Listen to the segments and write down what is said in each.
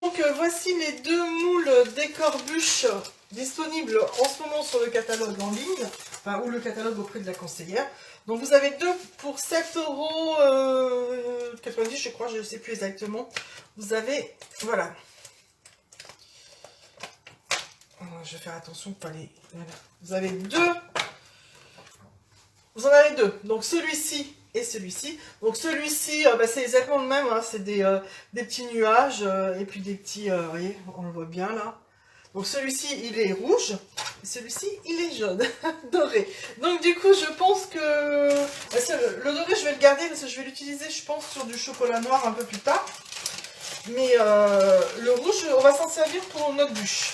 Donc voici les deux moules décor bûche disponibles en ce moment sur le catalogue en ligne, enfin, ou le catalogue auprès de la conseillère. Donc vous avez deux pour 7,90 € je crois, je ne sais plus exactement. Vous avez, voilà. Je vais faire attention de pas les... Voilà. Vous avez deux. Vous en avez deux. Donc celui-ci et celui-ci. Donc celui-ci, c'est exactement le même. Hein. C'est des petits nuages et puis des petits... vous voyez, on le voit bien là. Donc celui-ci, il est rouge. Et celui-ci, il est jaune, doré. Donc du coup, je pense que... le doré, je vais le garder parce que je vais l'utiliser, je pense, sur du chocolat noir un peu plus tard. Mais le rouge, on va s'en servir pour notre bûche.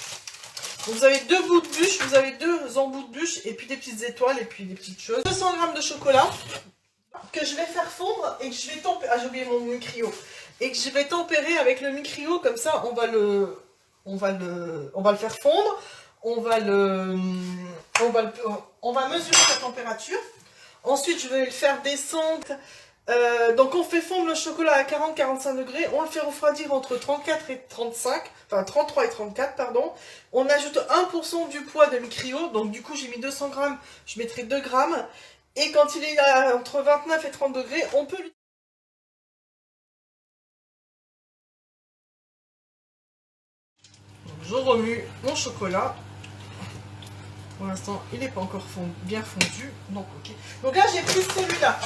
Donc vous avez deux bouts de bûche, vous avez deux embouts de bûche et puis des petites étoiles et puis des petites choses. 200 g de chocolat que je vais faire fondre et que je vais tempérer. Ah, j'ai oublié mon micrio. Et que je vais tempérer avec le micrio, comme ça on va le faire fondre. On va mesurer sa température. Ensuite, je vais le faire descendre. Donc on fait fondre le chocolat à 40-45 degrés, on le fait refroidir entre 34 et 35, enfin 33 et 34 pardon. On ajoute 1% du poids de micrio, donc du coup j'ai mis 200 g, je mettrai 2 g. Et quand il est entre 29 et 30 degrés, on peut lui... Je remue mon chocolat. Pour l'instant il n'est pas encore bien fondu, donc ok. Donc là j'ai pris celui-là.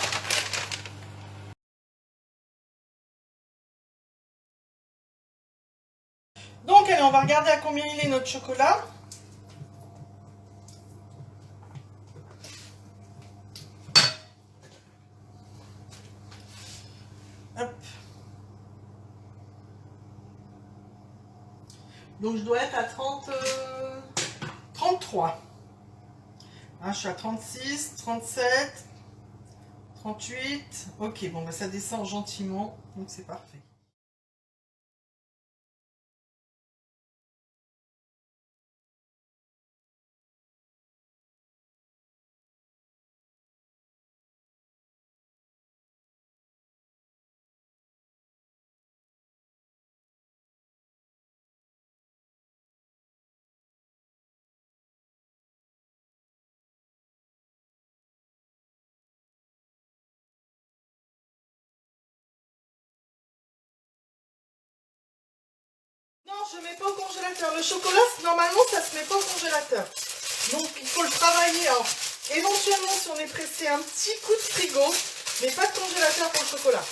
Donc allez, on va regarder à combien il est notre chocolat. Hop. Donc je dois être à 33. Hein, je suis à 36, 37, 38. Ok, bon, ça descend gentiment, donc c'est parfait. Non, je ne mets pas au congélateur. Le chocolat, normalement, ça se met pas au congélateur. Donc, il faut le travailler. Alors, éventuellement, si on est pressé, un petit coup de frigo, mais pas de congélateur pour le chocolat.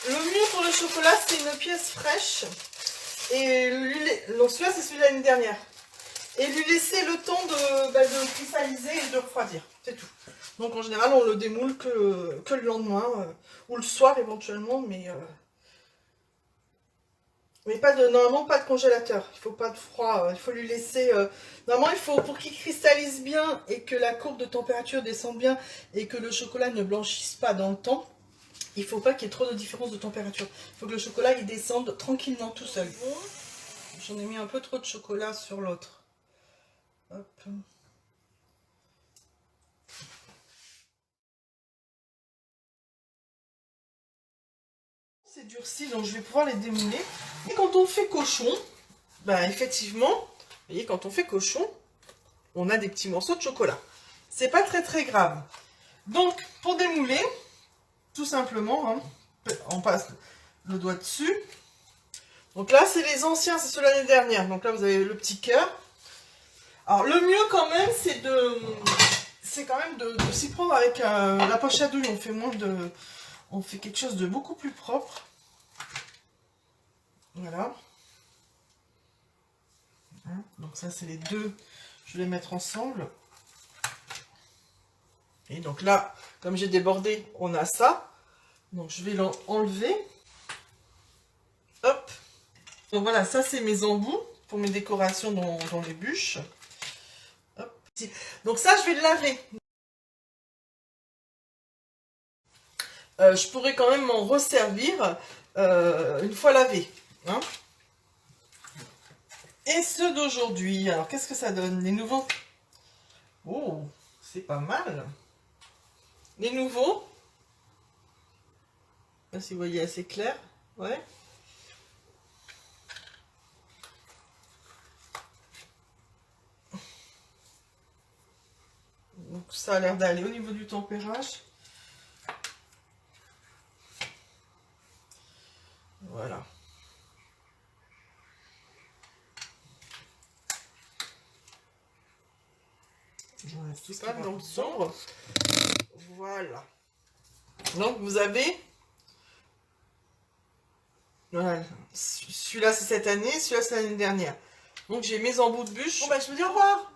Le mieux pour le chocolat, c'est une pièce fraîche. Et donc celui-là, c'est celui de l'année dernière. Et lui laisser le temps de cristalliser et de refroidir. C'est tout. Donc en général, on le démoule que le lendemain, ou le soir éventuellement, mais normalement pas de congélateur. Il faut pas de froid. Il faut lui laisser... normalement, il faut, pour qu'il cristallise bien et que la courbe de température descende bien et que le chocolat ne blanchisse pas dans le temps, il ne faut pas qu'il y ait trop de différence de température. Il faut que le chocolat il descende tranquillement tout seul. J'en ai mis un peu trop de chocolat sur l'autre. Hop. C'est durci, donc je vais pouvoir les démouler. Et quand on fait cochon, effectivement, vous voyez, quand on fait cochon, on a des petits morceaux de chocolat. C'est pas très grave. Donc, pour démouler, tout simplement, hein, on passe le doigt dessus. Donc là, c'est les anciens, c'est ceux de l'année dernière. Donc là, vous avez le petit cœur. Alors, le mieux quand même, c'est quand même de s'y prendre avec la poche à douille. On fait quelque chose de beaucoup plus propre. Voilà. Hein, donc ça, c'est les deux. Je vais les mettre ensemble. Et donc là, comme j'ai débordé, on a ça. Donc je vais l'enlever. Hop. Donc voilà, ça c'est mes embouts pour mes décorations dans les bûches. Hop. Donc ça, je vais le laver. Je pourrais quand même m'en resservir une fois lavé. Hein. Et ceux d'aujourd'hui, alors qu'est-ce que ça donne? Les nouveaux. Oh, c'est pas mal. Les nouveaux. Je sais pas si vous voyez assez clair. Ouais. ça a l'air d'aller au niveau du tempérage. Voilà. Tout pas dans le sombre. Voilà. Donc vous avez... Voilà. Celui-là c'est cette année, celui-là c'est l'année dernière. Donc j'ai mes embouts de bûche. Bon bah je vous dis au revoir.